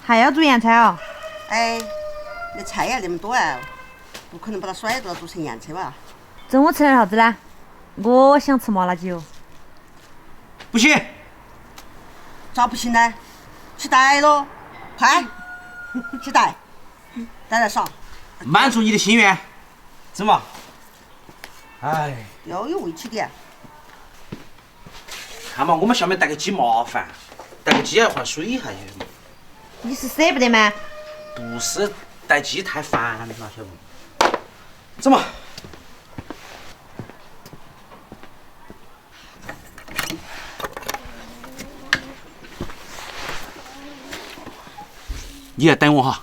还要做洋菜哦？哎，那菜呀那么多啊，不可能把它甩掉做成洋菜吧？中午吃点啥子呢？我想吃麻辣鸡哦。不行，咋不行呢？去带咯，快，去带来少。满足你的心愿，走嘛。哎，要有味气点。看嘛，我们下面带个鸡麻烦，带个鸡要换水还有。你是舍不得吗？不是带鸡太烦了，晓得不？走嘛。你来等我哈。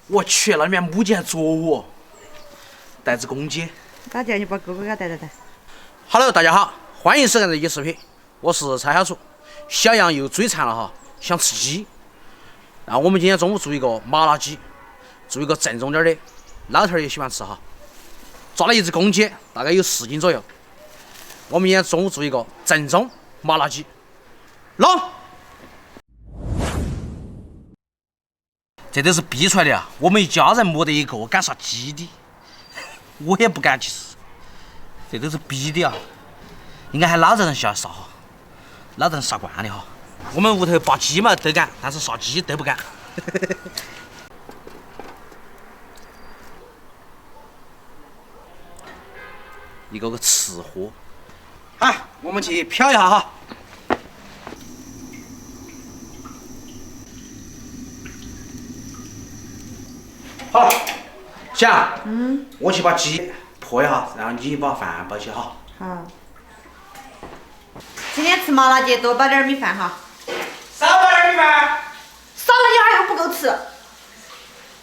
我去，那里面母鸡还啄我，带只公鸡。那叫你把哥哥给他带。Hello， 大家好，欢迎收看这期视频，我是蔡小厨。小杨又嘴馋了哈，想吃鸡。那我们今天中午做一个麻辣鸡，做一个正宗点的，老头儿也喜欢吃哈。抓了一只公鸡，大概有4斤左右。我们今天中午做一个正宗麻辣鸡。弄，这都是逼出来的啊！我们一家人没得一个敢杀鸡的，我也不敢，其实这都是逼的啊！应该喊老子人下来杀哈，老子人杀惯的哈。我们屋头拔鸡嘛都敢，但是杀鸡都不敢。一个吃货。好，我们去瞟一下哈。好，想，我去把鸡破一下，然后你把饭包起哈。好。今天吃麻辣鸡，多包点米饭哈。少包点米饭。少了点儿又不够吃。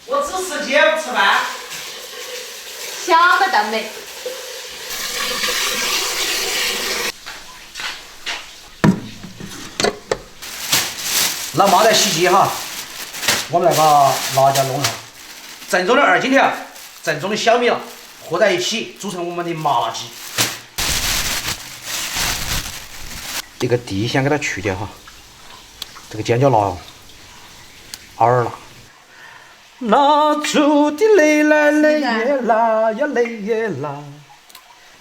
我只吃鸡不吃饭。想得到没？老妈在洗鸡哈，我们来把辣椒弄一下。正宗的2斤条，正宗的小米辣和在一起，组成我们的麻辣鸡。这个地先给它去掉哈，这个尖椒辣，耳辣。蜡烛的泪来泪也辣呀泪也辣，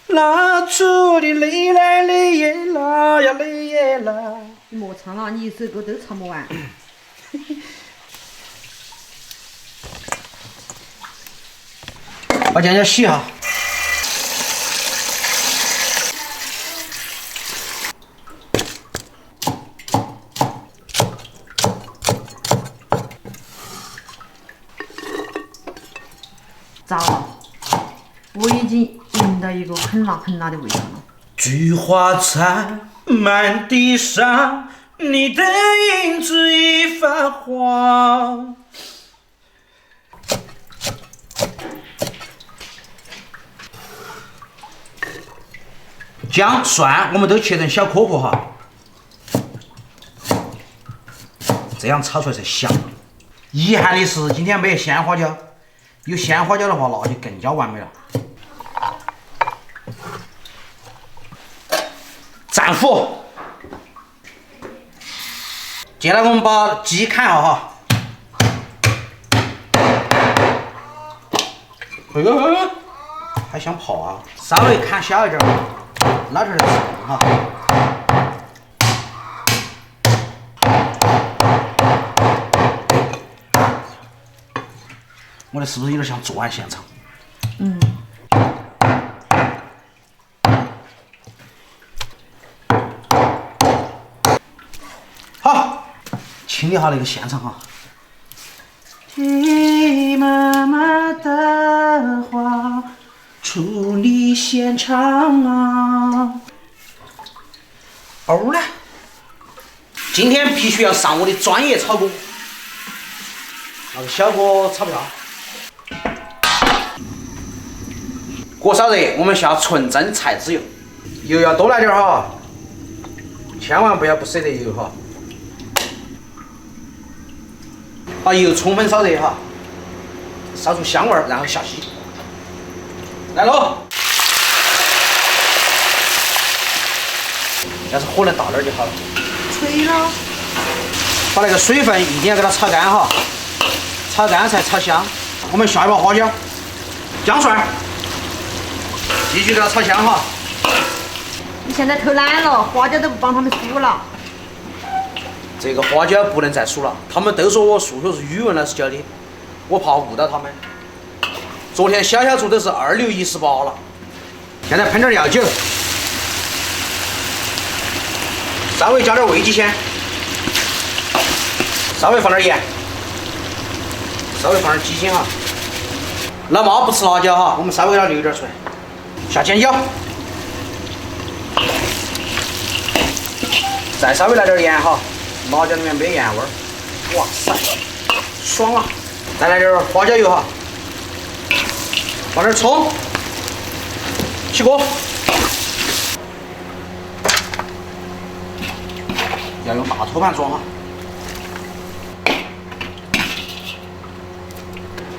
蜡烛的泪来泪也辣呀泪也辣。你莫唱了，你一首歌都唱不完。把尖椒洗哈。糟了，我已经闻到一个很辣很辣的味道了。菊花残，满地伤，你的影子已泛黄。姜、蒜我们都切成小颗颗哈，这样炒出来才香。遗憾的是今天没有鲜花椒，有鲜花椒的话那就更加完美了。战斧，接下来我们把鸡砍了哈。哎呦，还想泡啊？稍微砍小一点，老点儿的吃哈。我的是不是有点像作案现场？好，清理下那个现场哈。听妈妈的话，处理现场啊。呢？今天必须要上我的专业炒锅，那个小锅炒不下。锅烧热，我们下纯正菜籽油，油要多来点哈，千万不要不舍得油哈。把油充分烧热哈，烧出香味儿，然后下鸡。来喽！但是火能大点儿就好了。吹了，把那个水分一定要给它炒干哈，炒干才炒香。我们下一把花椒、姜蒜，继续给它炒香哈。你现在偷懒了，花椒都不帮他们梳了。这个花椒不能再数了，他们都说我数学是语文老师教的，我怕误导他们。昨天小小猪都是2流118了，现在喷点料酒，稍微加点味极鲜，稍微放点盐，稍微放点鸡精哈。老妈不吃辣椒哈，我们稍微给它留点出来。下尖椒，再稍微来点盐哈。辣椒里面没盐味儿，哇塞，爽啊！再来点花椒油哈，放点葱，起锅。要用大托盘装哈。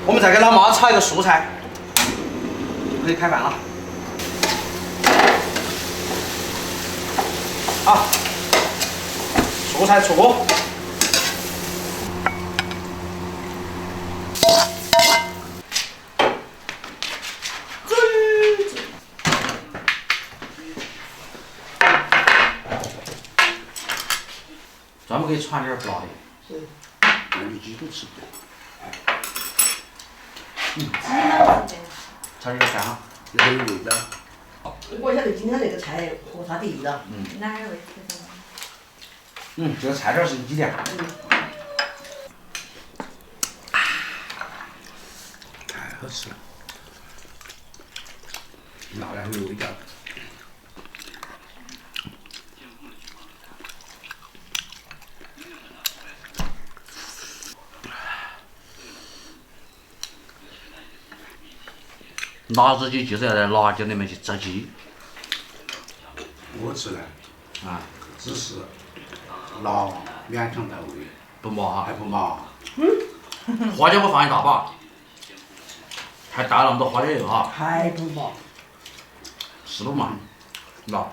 我们再给老妈炒一个素菜，就可以开饭了。好。蔬菜出锅，专门给传点不辣的。对，那你鸡都吃不了。炒点饭哈，有点味道。我晓得今天那个菜和他第一了。哪个味？这个菜点是1两。太好吃了，辣的很有味道。辣子鸡就是要在辣椒里面去炸鸡。我吃呢，啊，只是辣勉强到位，不麻哈还。不麻。花椒我放一大把，还倒那么多花椒油哈，还不麻，是不嘛？辣。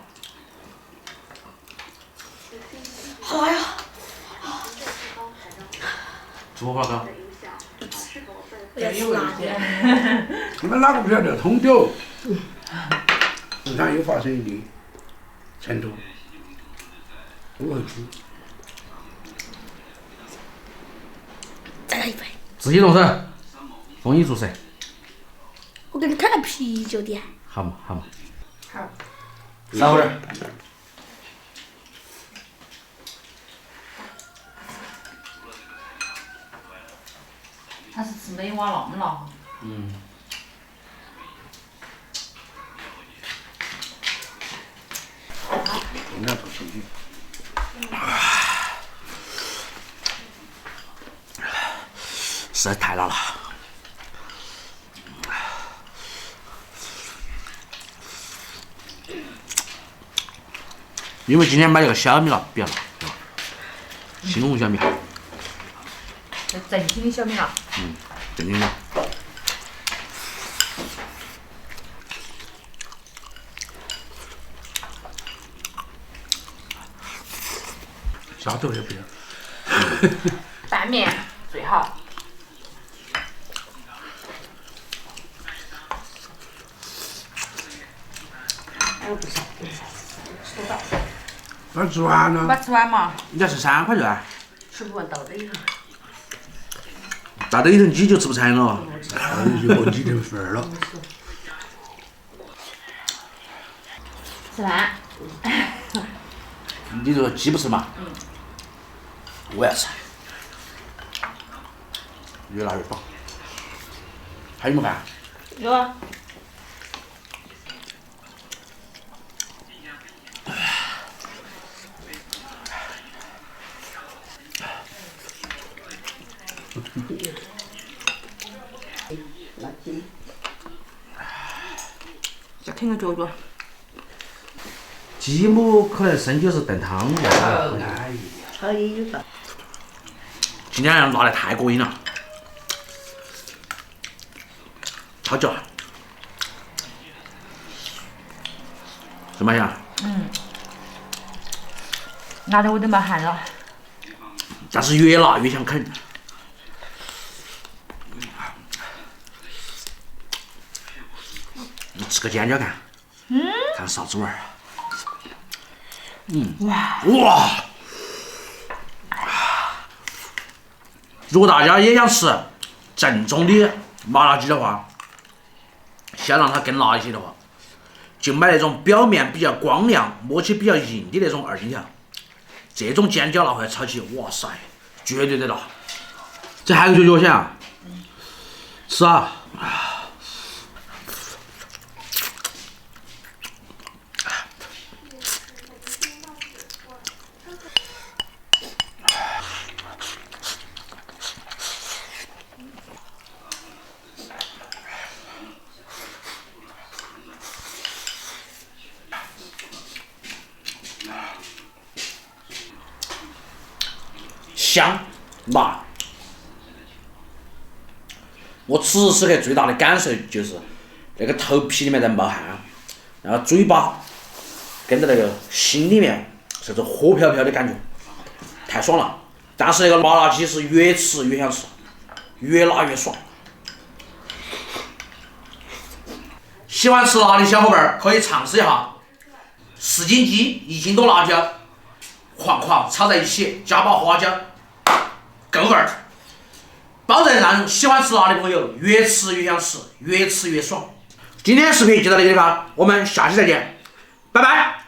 好呀，猪花糕，我要吃辣的。你们哪个不晓得通州市场又发生一例成都乌头猪，再来一杯。自己动手，丰衣足食，我给你开个啤酒的。好嘛好嘛。好。少点儿。他是吃美蛙那么辣哈。用点臭鱼。实在太辣了。因为今天买了个小米辣，比较辣，对吧？青红小米，这正经的小米辣。正经的。沙豆也不要。拌面最好。那吃完了，把吃完嘛，你要吃3块肉啊？吃不完倒的一下。大堆一头鸡就吃不馋了。就问几头份儿了。吃饭。你这个鸡不吃嘛？我要吃，越辣越爽。还有没饭？有啊。再啃个脚脚。鸡母可能生就是炖汤要好。炒也有饭。今天辣得太过瘾了，超脚。什么呀？辣的我都冒汗了。但是越辣越想啃。你吃个尖椒看，看啥滋味儿？哇！如果大家也想吃正宗的麻辣鸡的话，想让它更辣一些的话，就买那种表面比较光亮、摸起比较硬的那种二荆条。这种尖椒辣会炒起，哇塞，绝对的辣！这还有个脚想吃啊！香辣，我此时此刻最大的感受就是那个头皮里面在冒汗，然后嘴巴跟着那个心里面是种火飘飘的感觉，太爽了。但是那个麻辣鸡是越吃越想吃，越辣越爽。喜欢吃辣的小伙伴儿可以尝试一下4斤鸡1斤多辣椒，哐炒在一起，加把花椒。够味儿，保证让喜欢吃辣的朋友越吃越想吃，越吃越爽。今天视频就到这个地方，我们下期再见，拜拜。